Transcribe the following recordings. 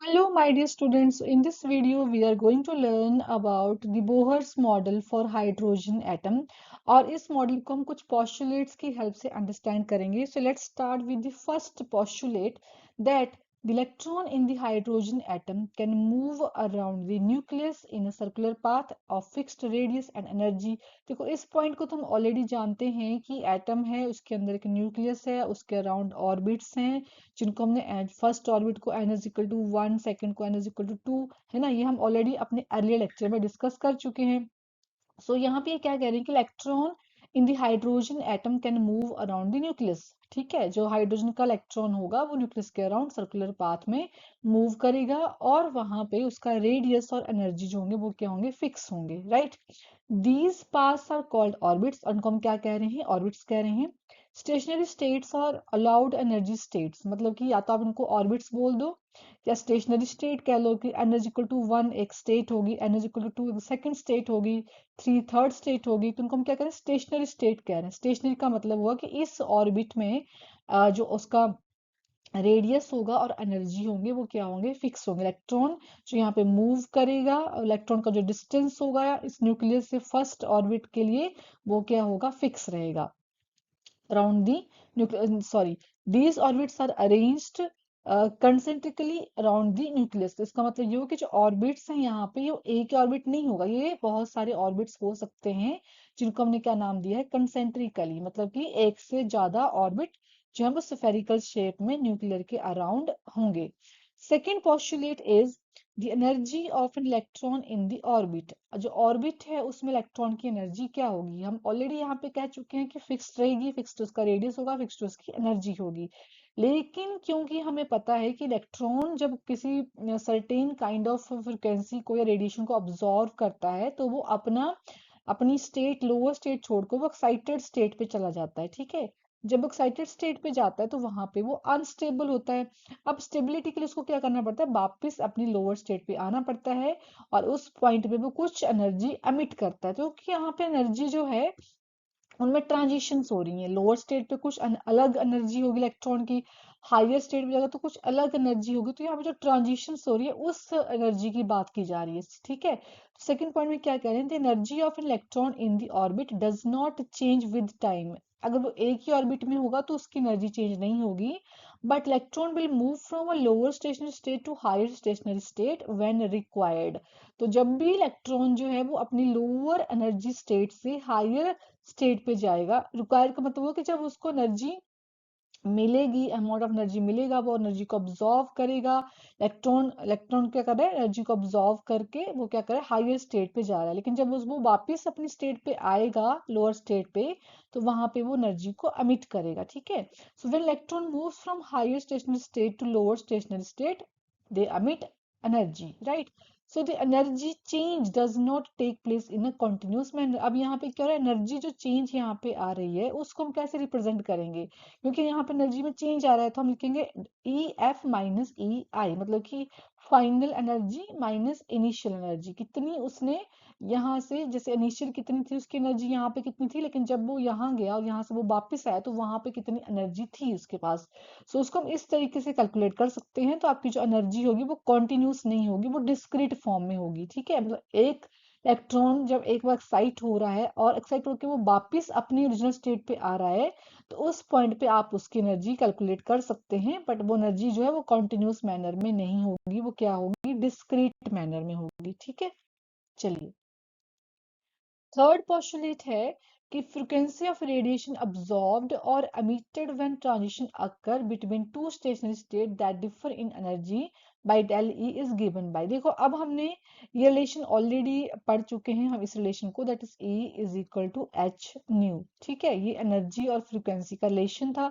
Hello, my dear students. In this video, we are going to learn about the Bohr's model for hydrogen atom. और इस model को हम कुछ postulates की help से understand करेंगे. So let's start with the first postulate that the electron in the hydrogen atom can move around the nucleus in a circular path of fixed radius and energy. देखो इस point को तो हम already जानते हैं कि atom है, उसके अंदर एक न्यूक्लियस है, उसके अराउंड ऑर्बिट्स हैं जिनको हमने फर्स्ट ऑर्बिट को n is equal to 1, second को n इज इक्वल टू 2, है ना. ये हम ऑलरेडी अपने अर्लियर लेक्चर में डिस्कस कर चुके हैं. सो यहाँ पे ये क्या कह रहे हैं कि electron in the hydrogen atom can move around the nucleus. ठीक है, जो हाइड्रोजन का इलेक्ट्रॉन होगा वो न्यूक्लियस के अराउंड सर्कुलर पाथ में मूव करेगा और वहां पे उसका रेडियस और एनर्जी जो होंगे वो क्या होंगे, फिक्स होंगे. Right. These paths are called orbits. उनको हम क्या कह रहे हैं, ऑर्बिट्स कह रहे हैं. स्टेशनरी स्टेट्स और अलाउड एनर्जी स्टेट्स, मतलब कि या तो आप इनको ऑर्बिट्स बोल दो या स्टेशनरी स्टेट कह लो कि n इज इक्वल टू 1 एक स्टेट होगी, n is equal to 2 second state होगी, 3 थर्ड स्टेट होगी. तो उनको हम क्या करें, स्टेशनरी स्टेट कह रहे हैं. स्टेशनरी का मतलब हुआ कि इस ऑर्बिट में जो उसका रेडियस होगा और एनर्जी होंगे वो क्या होंगे, फिक्स होंगे. इलेक्ट्रॉन जो यहाँ पे मूव करेगा, इलेक्ट्रॉन का जो डिस्टेंस होगा इस न्यूक्लियस से फर्स्ट ऑर्बिट के लिए वो क्या होगा, फिक्स रहेगा around the nucleus. Sorry, these orbits are arranged concentrically around the nucleus. तो इसका मतलब ये हो कि जो ऑर्बिट्स हैं यहाँ पे ये एक ही ऑर्बिट नहीं होगा, ये बहुत सारे ऑर्बिट्स हो सकते हैं जिनको हमने क्या नाम दिया है, कंसेंट्रिकली, मतलब कि एक से ज्यादा ऑर्बिट जो है वो स्फेरिकल शेप में न्यूक्लियर के अराउंड होंगे. Second postulate is the energy of an electron in the orbit. जो ऑर्बिट है उसमें इलेक्ट्रॉन की एनर्जी क्या होगी, हम ऑलरेडी यहाँ पे कह चुके हैं कि फिक्स्ड रहेगी, फिक्स्ड उसका रेडियस होगा, फिक्स्ड उसकी एनर्जी होगी. लेकिन क्योंकि हमें पता है कि इलेक्ट्रॉन जब किसी सर्टेन काइंड ऑफ फ्रिक्वेंसी को या रेडिएशन को ऑब्जॉर्व करता है तो वो अपनी स्टेट, लोअर स्टेट छोड़कर वो एक्साइटेड स्टेट पे चला जाता है. ठीक है, जब एक्साइटेड स्टेट पे जाता है तो वहां पे वो अनस्टेबल होता है. अब स्टेबिलिटी के लिए उसको क्या करना पड़ता है, वापस अपनी लोअर स्टेट पे आना पड़ता है और उस पॉइंट पे वो कुछ एनर्जी एमिट करता है. तो यहाँ पे एनर्जी जो है उनमें ट्रांजिशंस हो रही हैं. लोअर स्टेट पे कुछ अलग एनर्जी होगी इलेक्ट्रॉन की, हायर स्टेट पे जाएगा तो कुछ अलग एनर्जी होगी. तो यहाँ पे जो ट्रांजिशंस हो रही है उस एनर्जी की बात की जा रही है. ठीक है, सेकंड पॉइंट में क्या कह रहे हैं, the energy of an electron in the orbit does not change with time. अगर वो एक ही ऑर्बिट में होगा तो उसकी एनर्जी चेंज नहीं होगी, but electron will move from a lower stationary state to higher stationary state when required. तो जब भी इलेक्ट्रॉन जो है वो अपनी लोअर एनर्जी स्टेट से हायर स्टेट पे जाएगा, रिक्वायर का मतलब वो कि जब उसको एनर्जी मिलेगी, अमाउंट ऑफ एनर्जी मिलेगा, वो एनर्जी को ऑब्जॉर्व करेगा. इलेक्ट्रॉन क्या कर रहा है, एनर्जी को ऑब्जॉर्व करके वो क्या कर रहा है, हायर स्टेट पे जा रहा है. लेकिन जब वो वापस अपनी स्टेट पे आएगा, लोअर स्टेट पे, तो वहां पे वो एनर्जी को एमिट करेगा. ठीक है, so when electron moves from higher stationary state to lower stationary state they emit energy. Right. So the energy change does not take place in a continuous manner. अब यहाँ पे क्या हो रहा है, एनर्जी जो चेंज यहाँ पे आ रही है उसको हम कैसे रिप्रेजेंट करेंगे, क्योंकि यहाँ पे एनर्जी में चेंज आ रहा है तो हम लिखेंगे ई एफ माइनस ई आई, मतलब कि final energy minus initial energy. कितनी उसने यहाँ से, जैसे इनिशियल कितनी थी उसकी एनर्जी, यहाँ पे कितनी थी, लेकिन जब वो यहाँ गया और यहाँ से वो वापस आया तो वहां पे कितनी एनर्जी थी उसके पास. सो उसको हम इस तरीके से कैलकुलेट कर सकते हैं. तो आपकी जो एनर्जी होगी वो कॉन्टिन्यूस नहीं होगी, वो डिस्क्रीट फॉर्म में होगी. ठीक है, मतलब एक इलेक्ट्रॉन जब एक बार एक्साइट हो रहा है और एक्साइट होकर वो वापस अपनी ओरिजिनल स्टेट पे आ रहा है तो उस पॉइंट पे आप उसकी एनर्जी कैलकुलेट कर सकते हैं. बट वो एनर्जी जो है वो कॉन्टिन्यूस मैनर में नहीं होगी, वो क्या होगी, डिस्क्रीट मैनर में होगी. ठीक है, चलिए. थर्ड पोस्टुलेट है कि फ्रीक्वेंसी ऑफ रेडिएशन अब्सॉर्ब्ड और emitted when transition occur between two stationary state that differ in energy by del E is given by. देखो अब हमने ये रिलेशन ऑलरेडी पढ़ चुके हैं हम इस रिलेशन को, that is E is equal to H nu. ठीक है, ये एनर्जी और फ्रीक्वेंसी का रिलेशन था.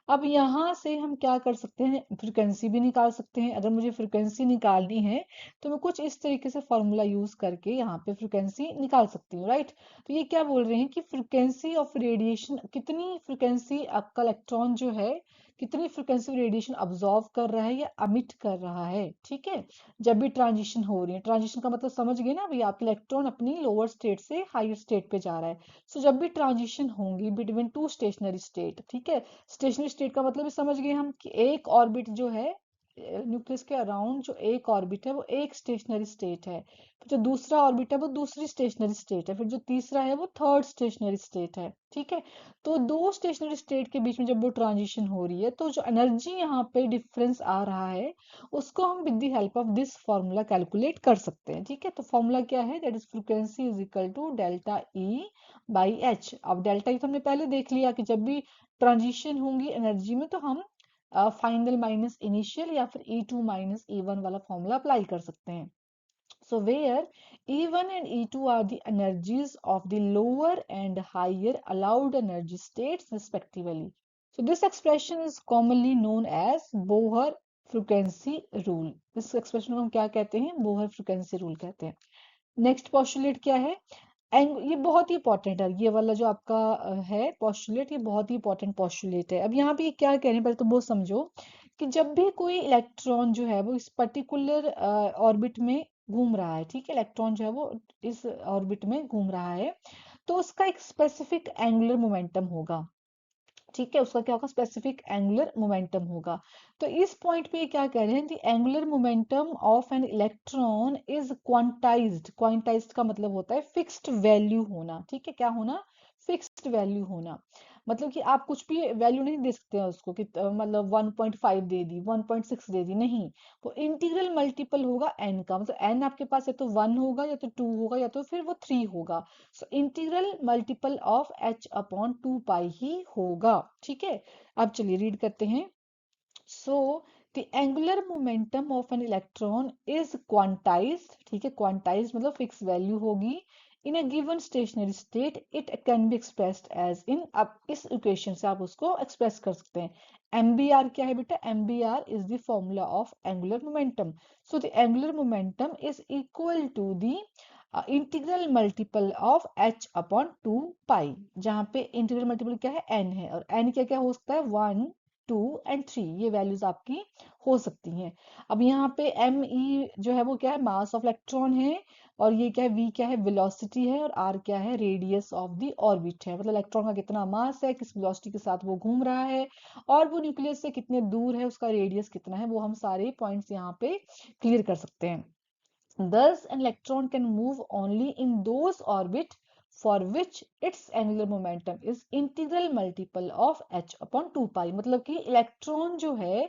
अब यहाँ से हम क्या कर सकते हैं, फ्रीक्वेंसी भी निकाल सकते हैं. अगर मुझे फ्रीक्वेंसी निकालनी है तो मैं कुछ इस तरीके से फॉर्मूला यूज करके यहाँ पे फ्रीक्वेंसी निकाल सकती हूँ. राइट. तो ये क्या बोल रहे हैं कि फ्रीक्वेंसी ऑफ रेडिएशन, कितनी फ्रीक्वेंसी आपका इलेक्ट्रॉन जो है कितनी फ्रीक्वेंसी रेडिएशन अब्सॉर्ब कर रहा है या अमिट कर रहा है. ठीक है, जब भी ट्रांजिशन हो रही है, ट्रांजिशन का मतलब समझ गए ना भाई, आपका इलेक्ट्रॉन अपनी लोअर स्टेट से हायर स्टेट पे जा रहा है. सो जब भी ट्रांजिशन होंगी बिटवीन टू स्टेशनरी स्टेट, ठीक है, स्टेशनरी स्टेट का मतलब भी समझ गए हम कि एक ऑर्बिट जो है न्यूक्लियस के अराउंड जो एक ऑर्बिट है वो एक स्टेशनरी स्टेट है, फिर जो दूसरा ऑर्बिट है वो दूसरी स्टेशनरी स्टेट है, फिर जो तीसरा है वो थर्ड स्टेशनरी स्टेट है। ठीक है, तो दो स्टेशनरी स्टेट के बीच में जब वो ट्रांजिशन हो रही है तो जो एनर्जी यहाँ पे डिफरेंस आ रहा है उसको हम with the help of this formula calculate कर सकते हैं। ठीक है, तो फॉर्मूला क्या है, that is frequency is equal to delta E by H. अब डेल्टा ई तो हमने पहले देख लिया कि जब भी ट्रांजिशन होंगी एनर्जी में तो हम फाइनल माइनस इनिशियल या फिर E2 माइनस E1 वाला फॉर्मूला अप्लाई कर सकते हैं। So where E1 and E2 are the energies of the lower and higher allowed energy states respectively. So this expression is commonly known as Bohr frequency rule. इस expression को हम क्या कहते हैं, Bohr frequency rule कहते हैं। Next postulate क्या है, ये बहुत ही इंपॉर्टेंट है, ये वाला जो आपका है पोस्टुलेट, ये बहुत ही इंपॉर्टेंट पोस्टुलेट है। अब यहाँ पे ये क्या कह रहे हैं, पहले तो वो समझो कि जब भी कोई इलेक्ट्रॉन जो है वो इस पर्टिकुलर ऑर्बिट में घूम रहा है, ठीक है, इलेक्ट्रॉन जो है वो इस ऑर्बिट में घूम रहा है, तो उसका एक स्पेसिफिक एंगुलर मोमेंटम होगा। ठीक है, उसका क्या होगा, स्पेसिफिक एंगुलर मोमेंटम होगा। तो इस पॉइंट पे क्या कह रहे हैं, the angular momentum of an electron is quantized. Quantized का मतलब होता है फिक्स्ड वैल्यू होना। ठीक है, क्या होना, फिक्स्ड वैल्यू होना। मतलब कि आप कुछ भी वैल्यू नहीं दे सकते हैं उसको कि मतलब 1.5 दे दी, 1.6 दे दी, नहीं। वो इंटीग्रल मल्टीपल होगा n का, मतलब n आपके पास या तो 1 होगा या तो 2 होगा या तो फिर वो 3 होगा। So integral multiple of h upon 2 pi ही होगा। ठीक है, अब चलिए रीड करते हैं। So the angular momentum of an electron is quantized. ठीक है, क्वांटाइज्ड मतलब फिक्स वैल्यू होगी in a given stationary state. It can be expressed as in, अब इस इक्वेशन से आप उसको एक्सप्रेस कर सकते हैं। एमबीआर क्या है बेटा, MBR is the formula of angular momentum. So the angular momentum is equal to the integral multiple of h upon 2 pi, जहां पे इंटीग्रल मल्टीपल क्या है, n है, और n क्या क्या हो सकता है, 1 2 एंड 3, ये वैल्यूज आपकी हो सकती हैं। अब यहाँ पे एम ई जो है वो क्या है, मास ऑफ इलेक्ट्रॉन है, और ये क्या है, वी क्या है, वेलोसिटी है, और आर क्या है, रेडियस ऑफ द ऑर्बिट है, मतलब इलेक्ट्रॉन का कितना मास है, किस वेलोसिटी के साथ वो घूम रहा है, और वो न्यूक्लियस से कितने दूर है, उसका रेडियस कितना है, वो हम सारे पॉइंट्स यहाँ पे क्लियर कर सकते हैं। Thus, an electron can move only in those orbits for which its angular momentum is integral multiple of h upon 2 pi। मतलब कि इलेक्ट्रॉन जो है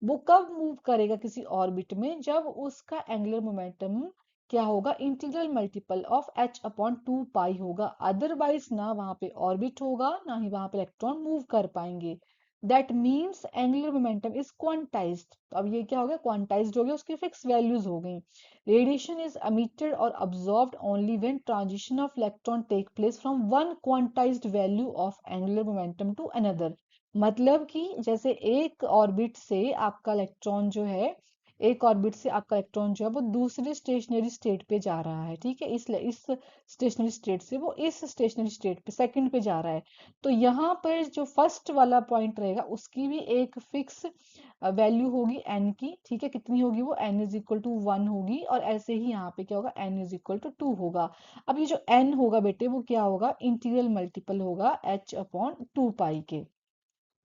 वो कब मूव करेगा किसी ऑर्बिट में, जब उसका एंगुलर मोमेंटम क्या होगा, integral multiple of h upon 2 पाई होगा। अदरवाइज ना वहां पे ऑर्बिट होगा, ना ही वहां पे इलेक्ट्रॉन मूव कर पाएंगे। That means angular momentum is quantized. अब ये क्या हो गया, क्वांटाइज्ड हो गया, उसकी फिक्स वैल्यूज हो गई। Radiation is emitted or absorbed only when transition of electron take place from one quantized value of angular momentum to another। मतलब कि जैसे एक ऑर्बिट से आपका इलेक्ट्रॉन जो है, एक ऑर्बिट से आपका इलेक्ट्रॉन जो है वो दूसरे स्टेशनरी स्टेट पे जा रहा है। ठीक है, इस स्टेशनरी स्टेट से वो इस स्टेशनरी स्टेट पे सेकंड पे जा रहा है। तो यहाँ पर जो फर्स्ट वाला पॉइंट रहेगा उसकी भी एक फिक्स वैल्यू होगी n की। ठीक है, कितनी होगी वो, n इज इक्वल टू 1 होगी, और ऐसे ही यहाँ पे क्या होगा, n इज इक्वल टू 2 होगा। अब ये जो n होगा बेटे वो क्या होगा, इंटीग्रल मल्टीपल होगा h अपॉन 2 पाई के।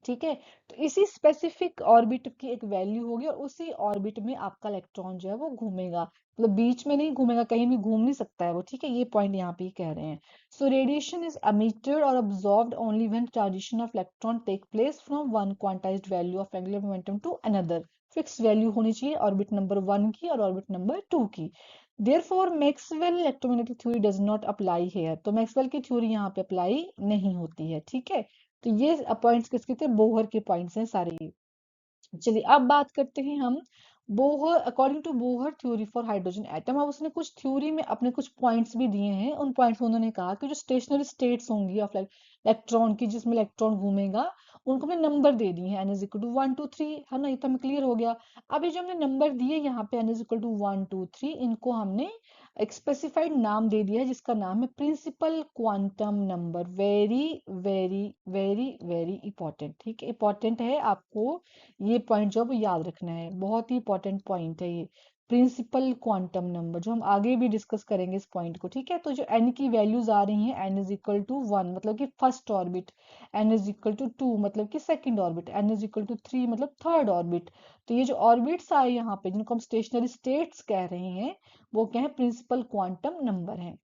ठीक है, तो इसी स्पेसिफिक ऑर्बिट की एक वैल्यू होगी, और उसी ऑर्बिट में आपका इलेक्ट्रॉन जो है वो घूमेगा, मतलब बीच में नहीं घूमेगा, कहीं भी घूम नहीं सकता है वो। ठीक है, ये पॉइंट यहाँ पे कह रहे हैं। सो रेडिएशन इज emitted और absorbed only when transition of electron take place from one quantized value of angular momentum to another। Fix value होनी चाहिए ऑर्बिट नंबर 1 की और ऑर्बिट नंबर 2 की। Therefore Maxwell electromagnetic theory does not apply here। तो Maxwell की theory यहाँ पे apply नहीं होती है। ठीक है, तो ये पॉइंट्स किसके थे, बोहर के पॉइंट्स हैं सारे ये। चलिए अब बात करते हैं हम Bohr, according to Bohr theory for hydrogen atom. अब उसने कुछ थ्योरी में अपने कुछ पॉइंट्स भी दिए हैं। उन पॉइंट्स में उन्होंने कहा कि जो स्टेशनरी स्टेट्स होंगी ऑफ इलेक्ट्रॉन की, जिसमें इलेक्ट्रॉन घूमेगा, उनको हमने नंबर दे दिए हैं, n इज इक्वल टू 1 2 3, है ना, ये तो हमें क्लियर हो गया। अब ये जो हमने नंबर दिए यहाँ पे n इज इक्वल टू 1 2 3, इनको हमने एक स्पेसिफाइड नाम दे दिया है, जिसका नाम है principal quantum number. Very very very very important. ठीक है, इंपॉर्टेंट है, आपको ये पॉइंट जो है वो याद रखना है, बहुत ही इंपॉर्टेंट पॉइंट है ये। प्रिंसिपल क्वांटम नंबर, जो हम आगे भी डिस्कस करेंगे इस पॉइंट को, ठीक है। तो जो n की वैल्यूज आ रही हैं, n इज इक्वल टू 1 मतलब कि first orbit, n is equal to 2 मतलब कि second orbit, n is equal to 3 मतलब थर्ड ऑर्बिट। तो ये जो ऑर्बिट्स आए यहाँ पे, जिनको हम स्टेशनरी स्टेट्स कह रहे हैं, वो क्या है, प्रिंसिपल क्वांटम नंबर है।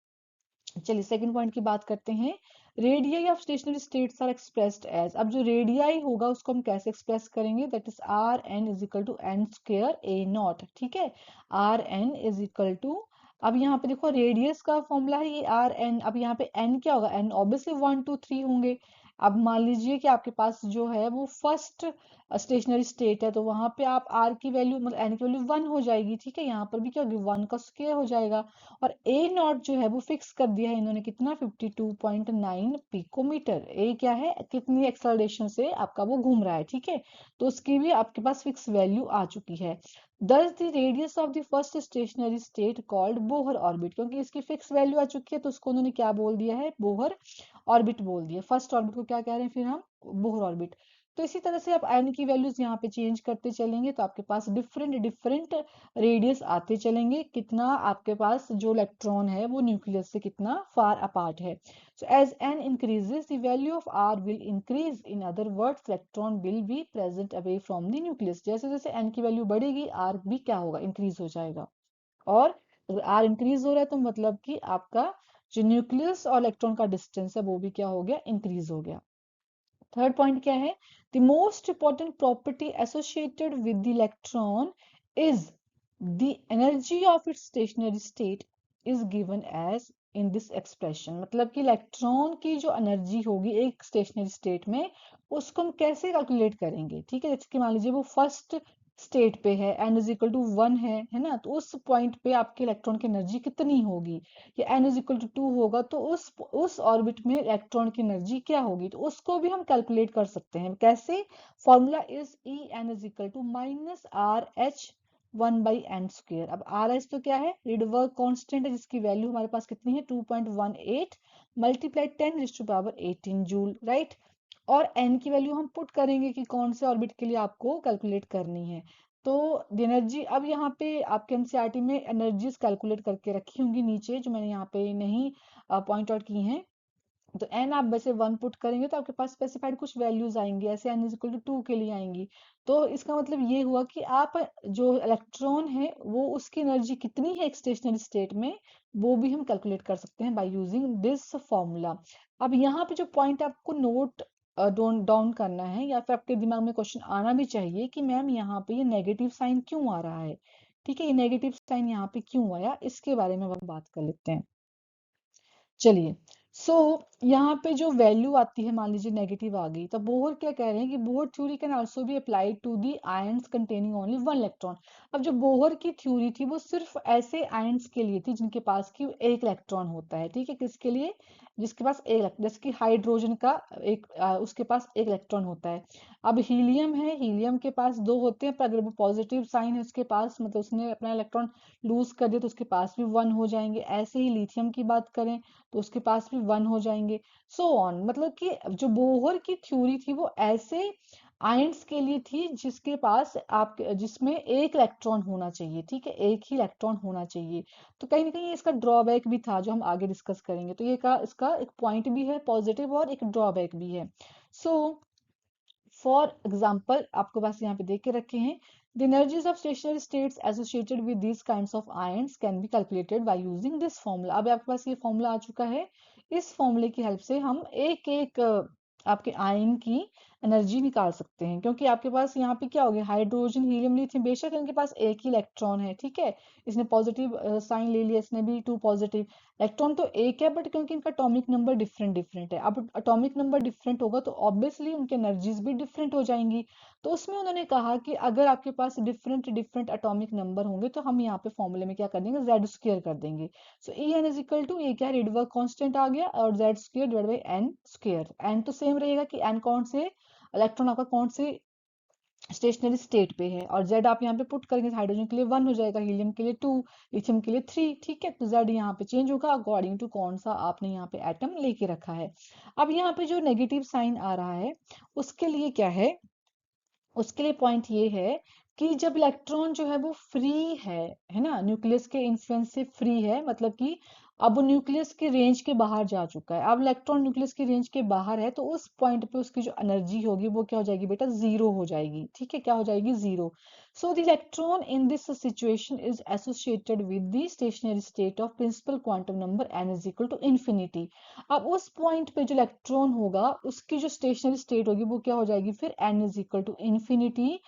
चलिए सेकंड पॉइंट की बात करते हैं। Radii of stationary states are expressed as, अब जो रेडियाई होगा उसको हम कैसे एक्सप्रेस करेंगे, that is R N is equal to N square A naught, ठीक है। R N is equal to, अब यहाँ पे देखो रेडियस का फॉर्मूला है ये आर एन, अब यहाँ पे एन क्या होगा, एन ऑब्वियसली 1 2 3 होंगे। अब मान लीजिए कि आपके पास जो है वो फर्स्ट स्टेशनरी स्टेट है, तो वहां पे आप आर की वैल्यू मतलब एन की वैल्यू 1 हो जाएगी, ठीक है। यहाँ पर भी क्या होगी, 1 का स्क्वायर हो जाएगा। और ए नॉट जो है वो फिक्स कर दिया है इन्होंने, कितना, 52.9 पिकोमीटर। ए क्या है, कितनी एक्सेलरेशन से आपका वो घूम रहा है, ठीक है। तो उसकी भी आपके पास फिक्स वैल्यू आ चुकी है। दस the radius of the first stationery state called Bohr orbit, क्योंकि इसकी फिक्स वैल्यू आ चुकी है तो उसको उन्होंने क्या बोल दिया है, बोहर ऑर्बिट बोल दिया। फर्स्ट ऑर्बिट को क्या कह रहे हैं फिर हम, बोहर ऑर्बिट। तो इसी तरह से आप एन की वैल्यूज यहाँ पे चेंज करते चलेंगे तो आपके पास डिफरेंट डिफरेंट रेडियस आते चलेंगे, कितना आपके पास जो इलेक्ट्रॉन है वो न्यूक्लियस से कितना फार अपार्ट है। So as N increases the value of R will increase, in other words electron will be present away from the nucleus. जैसे जैसे एन की वैल्यू बढ़ेगी आर भी क्या होगा, इंक्रीज हो जाएगा। और अगर आर इंक्रीज हो रहा है तो मतलब कि आपका जो न्यूक्लियस और इलेक्ट्रॉन का डिस्टेंस है वो भी क्या हो गया, इंक्रीज हो गया। थर्ड पॉइंट क्या है, the most important property associated with the electron is the energy of its stationary state is given as in this expression, मतलब कि इलेक्ट्रॉन की जो एनर्जी होगी एक स्टेशनरी स्टेट में, उसको हम कैसे कैलकुलेट करेंगे, ठीक है। जैसे कि मान लीजिए वो फर्स्ट स्टेट पे है, n इज इक्वल टू 1 है ना, तो उस पॉइंट पे आपके इलेक्ट्रॉन की एनर्जी कितनी होगी, या n इज इक्वल टू 2 होगा तो उस ऑर्बिट में इलेक्ट्रॉन की एनर्जी क्या होगी, तो उसको भी हम कैलकुलेट कर सकते हैं। कैसे, formula is E N is equal to minus R H 1/n²। अब आर एच तो क्या है, रिडवर्क कांस्टेंट है, जिसकी वैल्यू हमारे पास कितनी है, 2.18 मल्टीप्लाई 10⁻18 जूल, राइट। और n की वैल्यू हम पुट करेंगे कि कौन से ऑर्बिट के लिए आपको कैलकुलेट करनी है। तो एनर्जी, अब यहाँ पे आपके एनसीईआरटी में एनर्जीज कैलकुलेट करके रखी होंगी नीचे, जो मैंने यहाँ पे नहीं पॉइंट आउट की हैं। तो n आप वैसे 1 पुट करेंगे तो आपके पास स्पेसिफाइड कुछ वैल्यूज आएंगी, ऐसे n इज इक्वल टू 2 के लिए आएंगी। तो इसका मतलब ये हुआ कि आप जो इलेक्ट्रॉन है वो उसकी एनर्जी कितनी है एक स्टेशनरी स्टेट में, वो भी हम कैलकुलेट कर सकते हैं बाय यूजिंग दिस फॉर्मूला। अब यहाँ पे जो पॉइंट आपको नोट डाउन करना है, या फिर आपके दिमाग में क्वेश्चन आना भी चाहिए कि मैम यहाँ पे ये नेगेटिव साइन क्यों आ रहा है, ठीक है। ये नेगेटिव साइन यहाँ पे क्यों आया, इसके बारे में हम बात कर लेते हैं। चलिए, यहाँ पे जो वैल्यू आती है, मान लीजिए नेगेटिव आ गई, तो बोहर क्या कह रहे हैं कि Bohr theory can also be applied to the ions containing only one electron. अब जो बोहर की थ्योरी थी वो सिर्फ ऐसे आयंस के लिए थी जिनके पास की एक इलेक्ट्रॉन होता है, ठीक है। किसके लिए, जिसके पास एक जैसे कि हाइड्रोजन का एक उसके पास एक इलेक्ट्रॉन होता है। अब हीलियम है, हीलियम के पास दो होते हैं, पर अगर वो पॉजिटिव साइन है उसके पास, मतलब उसने अपना इलेक्ट्रॉन लूज कर दिया तो उसके पास भी 1 हो जाएंगे। ऐसे ही लिथियम की बात करें तो उसके पास भी 1 हो जाएंगे, सो ऑन। मतलब कि जो बोहर की थ्योरी थी वो ऐसे आयंस के लिए थी जिसके पास आप जिसमें एक इलेक्ट्रॉन होना चाहिए, ठीक है, एक ही इलेक्ट्रॉन होना चाहिए। तो कहीं ना कहीं इसका ड्रॉबैक भी था जो हम आगे डिस्कस करेंगे। तो ये का इसका एक पॉइंट भी है पॉजिटिव और एक ड्रॉबैक भी है। सो फॉर एग्जाम्पल आपके पास यहाँ पे देख के रखे हैं, the energies of stationary states associated with these kinds of ions can be calculated by using this formula। अब आपके पास ये फॉर्मूला आ चुका है, इस फॉर्मूले की हेल्प से हम एक एक आपके आयन की एनर्जी निकाल सकते हैं। क्योंकि आपके पास यहाँ पे क्या हो गया, हाइड्रोजन हीलियम लिथियम बेशक इनके पास एक ही इलेक्ट्रॉन है, ठीक है। इसने पॉजिटिव साइन ले लिया, इसने भी 2 पॉजिटिव, इलेक्ट्रॉन तो एक है, बट क्योंकि इनका एटॉमिक नंबर डिफरेंट डिफरेंट है, अब एटॉमिक नंबर डिफरेंट होगा तो ऑब्वियसली उनकी एनर्जीज भी डिफरेंट हो जाएंगी। तो उसमें उन्होंने कहा कि अगर आपके पास डिफरेंट डिफरेंट एटॉमिक नंबर होंगे तो हम यहाँ पे फॉर्मूले में क्या कर देंगे, जेड स्क्वायर कर देंगे। So E N is equal to, ये क्या है, रेडबर्ग कांस्टेंट आ गया, और Z square divide by n square. N तो सेम रहेगा कि एन कौन से इलेक्ट्रॉन आपका कौन से स्टेशनरी स्टेट पे है, और जेड आप यहाँ पे पुट करेंगे, हाइड्रोजन के लिए 1 हो जाएगा, हीलियम के लिए 2, लिथियम के लिए 3, ठीक है। तो जेड यहाँ पे चेंज होगा अकॉर्डिंग टू कौन सा आपने यहाँ पे एटम लेके रखा है। अब यहाँ पे जो नेगेटिव साइन आ रहा है उसके लिए क्या है, उसके लिए पॉइंट ये है कि जब इलेक्ट्रॉन जो है वो फ्री है ना, न्यूक्लियस के इन्फ्लुएंस से फ्री है, मतलब कि अब वो न्यूक्लियस के रेंज के बाहर जा चुका है। अब इलेक्ट्रॉन न्यूक्लियस की रेंज के बाहर है, तो उस पॉइंट पे उसकी जो एनर्जी होगी वो क्या हो जाएगी बेटा, जीरो हो जाएगी। ठीक है, क्या हो जाएगी, zero. So the electron in this situation is associated with the stationary state of principal quantum number n is equal to infinity. अब उस पॉइंट पे जो इलेक्ट्रॉन होगा उसकी जो स्टेशनरी स्टेट होगी वो क्या हो जाएगी फिर, n is equal to infinity.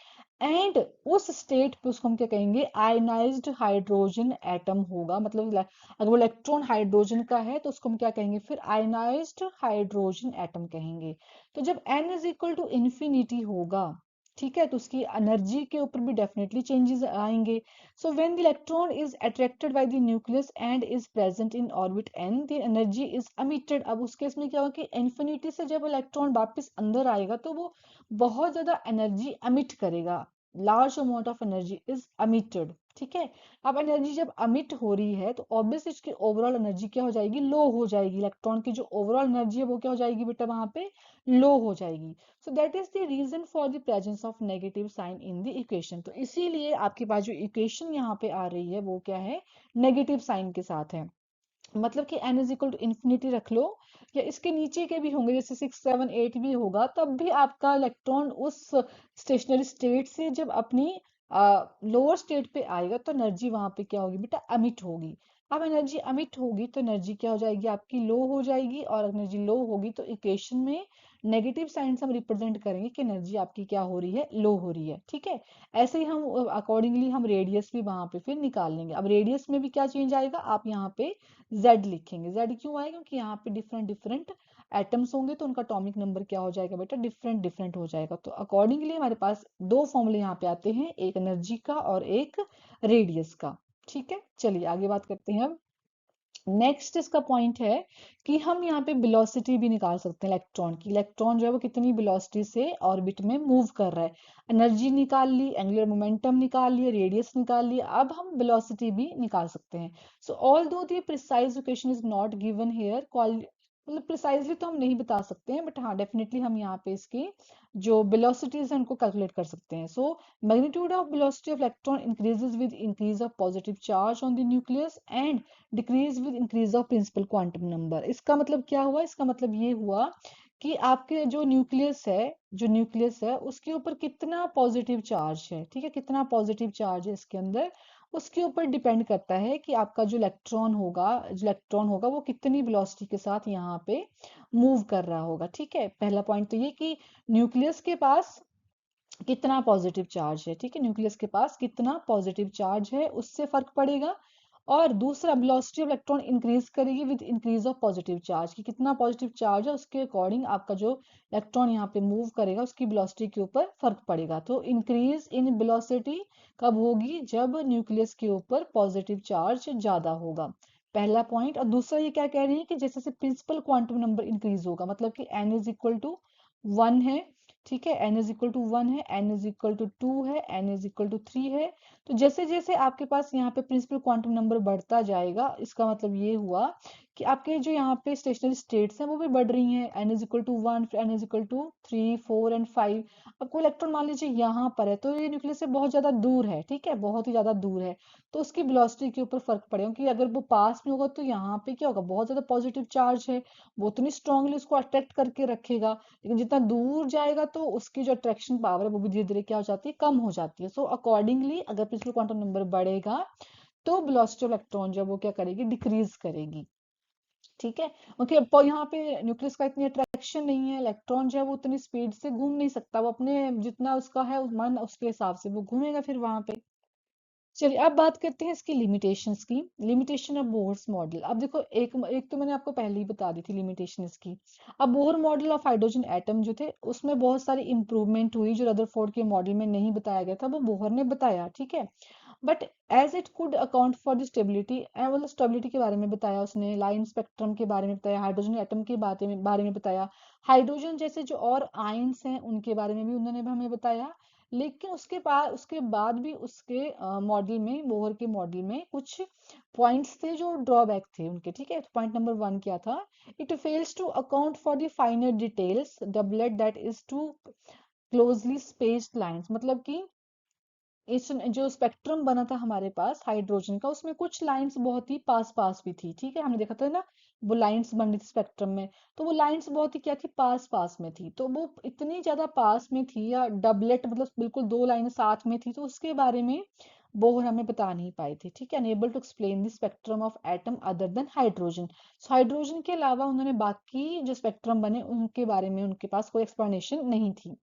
And उस स्टेट पे उसको हम क्या कहेंगे, आयनाइज्ड हाइड्रोजन एटम होगा। मतलब अगर वो इलेक्ट्रॉन हाइड्रोजन का है तो उसको हम क्या कहेंगे फिर, आयनाइज्ड हाइड्रोजन एटम कहेंगे। तो जब n is equal to infinity होगा, ठीक है, तो उसकी एनर्जी के ऊपर भी डेफिनेटली चेंजेस आएंगे। So when the electron is attracted by the nucleus and is present in orbit n, the energy is emitted. अब उस केस में क्या होगा कि इन्फिनिटी से जब इलेक्ट्रॉन वापस अंदर आएगा तो वो बहुत ज्यादा एनर्जी एमिट करेगा। Large amount of energy is emitted. ठीक है, अब एनर्जी जब अमिट हो रही है तो ऑब्वियसली इसकी ओवरऑल एनर्जी क्या हो जाएगी, लो हो जाएगी। इलेक्ट्रॉन की जो ओवरऑल एनर्जी है वो क्या हो जाएगी बेटा, वहां पे लो हो जाएगी। So that is the reason for the presence of negative sign in the equation. तो इसीलिए आपके पास जो इक्वेशन यहाँ पे आ रही है वो क्या है, नेगेटिव साइन के साथ है। मतलब कि n is equal to infinity रख लो, या इसके नीचे के भी होंगे, जैसे 6 7 8 भी होगा, तब भी आपका इलेक्ट्रॉन उस स्टेशनरी स्टेट से जब अपनी लोअर स्टेट पे आएगा तो एनर्जी वहां पे क्या होगी बेटा, अमिट होगी। अब एनर्जी अमिट होगी तो एनर्जी क्या हो जाएगी आपकी, लो हो जाएगी। और एनर्जी लो होगी तो इक्वेशन में नेगेटिव साइन से हम रिप्रेजेंट करेंगे कि एनर्जी आपकी क्या हो रही है, लो हो रही है। ठीक है, ऐसे ही हम अकॉर्डिंगली हम रेडियस भी वहां पे फिर निकाल लेंगे। अब रेडियस में भी क्या चेंज आएगा, आप यहाँ पे Z लिखेंगे। Z क्यों आएगा, क्योंकि यहाँ पे डिफरेंट डिफरेंट एटम्स होंगे तो उनका एटॉमिक नंबर क्या हो जाएगा बेटा, डिफरेंट डिफरेंट हो जाएगा। तो अकॉर्डिंगली हमारे पास दो फॉर्मूले यहाँ पे आते हैं, एक एनर्जी का और एक रेडियस का। ठीक है, चलिए आगे बात करते हैं। अब नेक्स्ट इसका पॉइंट है कि हम यहाँ पे वेलोसिटी भी निकाल सकते हैं इलेक्ट्रॉन की। इलेक्ट्रॉन जो है वो कितनी वेलोसिटी से ऑर्बिट में मूव कर रहा है। एनर्जी निकाल ली, एंगुलर मोमेंटम निकाल लिया, रेडियस निकाल लिया, अब हम वेलोसिटी भी निकाल सकते हैं। सो although the precise equation is not given here, मतलब प्रिसाइजली तो हम नहीं बता सकते हैं, बट हाँ डेफिनेटली हम यहाँ पे इसकी जो वेलोसिटीज है उनको कैलकुलेट कर सकते हैं। So magnitude of velocity of electron increases with increase of positive charge on the nucleus and decrease with increase of principal quantum number. इसका मतलब क्या हुआ, इसका मतलब ये हुआ कि आपके जो न्यूक्लियस है उसके ऊपर कितना पॉजिटिव चार्ज है। ठीक है, कितना पॉजिटिव चार्ज है इसके अंदर, उसके ऊपर डिपेंड करता है कि आपका जो इलेक्ट्रॉन होगा वो कितनी वेलोसिटी के साथ यहाँ पे मूव कर रहा होगा। ठीक है, पहला पॉइंट तो ये कि न्यूक्लियस के पास कितना पॉजिटिव चार्ज है। ठीक है, न्यूक्लियस के पास कितना पॉजिटिव चार्ज है उससे फर्क पड़ेगा। और दूसरा, वेलोसिटी ऑफ इलेक्ट्रॉन इंक्रीज करेगी with increase of positive charge, कि कितना पॉजिटिव चार्ज है उसके अकॉर्डिंग आपका जो इलेक्ट्रॉन यहाँ पे मूव करेगा उसकी वेलोसिटी के ऊपर फर्क पड़ेगा। तो इंक्रीज इन वेलोसिटी कब होगी, जब न्यूक्लियस के ऊपर पॉजिटिव चार्ज ज्यादा होगा। पहला पॉइंट। और दूसरा ये क्या कह रही है कि जैसे जैसे प्रिंसिपल क्वांटम नंबर इंक्रीज होगा, मतलब कि n इज इक्वल टू 1 है। ठीक है, n इज इक्वल टू 1 है, n इज इक्वल टू 2 है, n इज इक्वल टू 3 है। तो जैसे जैसे आपके पास यहाँ पे प्रिंसिपल क्वांटम नंबर बढ़ता जाएगा, इसका मतलब ये हुआ कि आपके जो यहाँ पे स्टेशनरी स्टेट्स हैं वो भी बढ़ रही हैं। n इज इक्वल टू 1, फिर n is equal to 3 4 and 5। अब कोई इलेक्ट्रॉन मान लीजिए यहाँ पर है तो ये न्यूक्लियस से बहुत ज्यादा दूर है। ठीक है, बहुत ही ज्यादा दूर है, तो उसकी वेलोसिटी के ऊपर फर्क पड़ेगा, क्योंकि अगर वो पास में होगा तो यहाँ पे क्या होगा, बहुत ज्यादा पॉजिटिव चार्ज है, वो उतनी स्ट्रांगली उसको अट्रैक्ट करके रखेगा। लेकिन जितना दूर जाएगा तो उसकी जो अट्रैक्शन पावर है वो भी धीरे धीरे क्या हो जाती है, कम हो जाती है। सो अकॉर्डिंगली अगर प्रिंसिपल क्वांटम नंबर बढ़ेगा तो वेलोसिटी ऑफ इलेक्ट्रॉन जो है वो क्या करेगी, डिक्रीज करेगी। ठीक है, ओके। यहाँ पे न्यूक्लियस का इतनी अट्रैक्शन नहीं है, इलेक्ट्रॉन जो है वो उतनी स्पीड से घूम नहीं सकता, वो अपने जितना उसका है मन उसके हिसाब से वो घूमेगा फिर वहां पे। चलिए अब बात करते हैं इसकी लिमिटेशंस की। Limitation of Bohr's model. अब देखो, एक एक तो मैंने आपको पहले ही बता दी थी लिमिटेशन इसकी। अब Bohr model of hydrogen atom जो थे उसमें बहुत सारी इंप्रूवमेंट हुई, जो रदरफोर्ड के मॉडल में नहीं बताया गया था वो बोहर ने बताया। ठीक है, but as it could account for the stability, मतलब स्टेबिलिटी के बारे में बताया उसने, लाइन स्पेक्ट्रम के बारे में बताया, हाइड्रोजन एटम के बारे में बताया, हाइड्रोजन जैसे जो और आयंस हैं उनके बारे में भी उन्होंने हमें बताया। लेकिन उसके बाद भी उसके मॉडल में, बोहर के मॉडल में कुछ पॉइंट्स थे जो ड्रॉबैक थे उनके। ठीक है, पॉइंट नंबर 1 क्या था, it fails to account for the finer details doublet that is two closely spaced lines. मतलब कि इस जो स्पेक्ट्रम बना था हमारे पास हाइड्रोजन का, उसमें कुछ लाइंस बहुत ही पास पास भी थी, ठीक है, हमने देखा था ना, वो लाइंस बन रही थी स्पेक्ट्रम में। तो वो लाइंस बहुत ही क्या थी, पास पास में थी, तो वो इतनी ज्यादा पास में थी, या डबलेट मतलब बिल्कुल दो लाइनें साथ में थी, तो उसके बारे में बोहर हमें बता नहीं पाए थे, ठीक है, unable to explain the spectrum of atom other than hydrogen. Hydrogen के अलावा उन्होंने बाकी जो स्पेक्ट्रम बने उनके बारे में उनके पास कोई एक्सप्लेनेशन नहीं थी।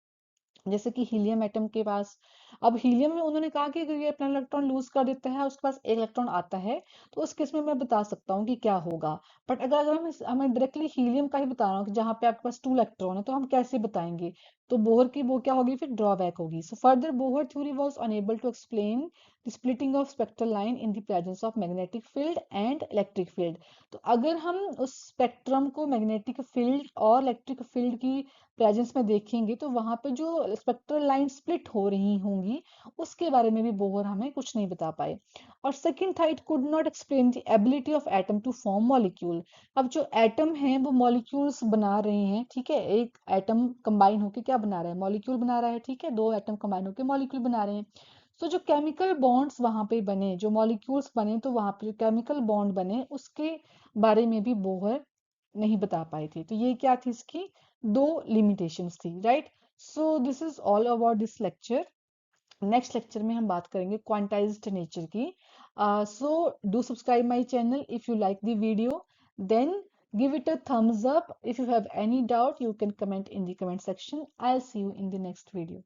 जैसे कि हीलियम एटम के पास, अब हीलियम में उन्होंने कहा कि अगर ये अपना इलेक्ट्रॉन लूज कर देता है, उसके पास एक इलेक्ट्रॉन आता है, तो उस केस में मैं बता सकता हूँ कि क्या होगा। बट अगर अगर हमें डायरेक्टली हीलियम का ही बता रहा हूँ कि जहाँ पे आपके पास टू इलेक्ट्रॉन है, तो हम कैसे बताएंगे? तो बोहर की वो क्या होगी, फिर ड्रॉबैक होगी। So further Bohr theory was unable to explain the splitting of spectral line in the presence of magnetic field and electric field. तो अगर हम उस स्पेक्ट्रम को मैग्नेटिक फील्ड और इलेक्ट्रिक फील्ड की प्रेजेंस में देखेंगे, तो वहां पे जो स्पेक्ट्रल लाइन स्प्लिट हो रही होंगी, उसके बारे में भी बोहर हमें कुछ नहीं बता पाए। और सेकंड था, it could not explain the ability of atom to form molecule. अब जो एटम है वो मॉलिक्यूल्स बना रहे हैं, ठीक है, एक एटम कंबाइन होके क्या बना रहा है, मॉलिक्यूल बना रहा है, ठीक है, दो एटम कंबाइन होके मॉलिक्यूल बना रहे हैं। तो जो केमिकल बॉन्ड्स वहां पे बने, जो मॉलिक्यूल्स बने, तो वहां पे जो केमिकल बॉन्ड बने, उसके बारे में भी बोहर नहीं बता पाए थे। तो ये क्या थी, इसकी दो लिमिटेशंस थी, right. So this is all about this lecture. Next lecture में हम बात करेंगे क्वांटाइज्ड नेचर की। So do subscribe my channel if you like the video, then give it a thumbs up. If you have any doubt, you can comment in the comment section. I'll see you in the next video.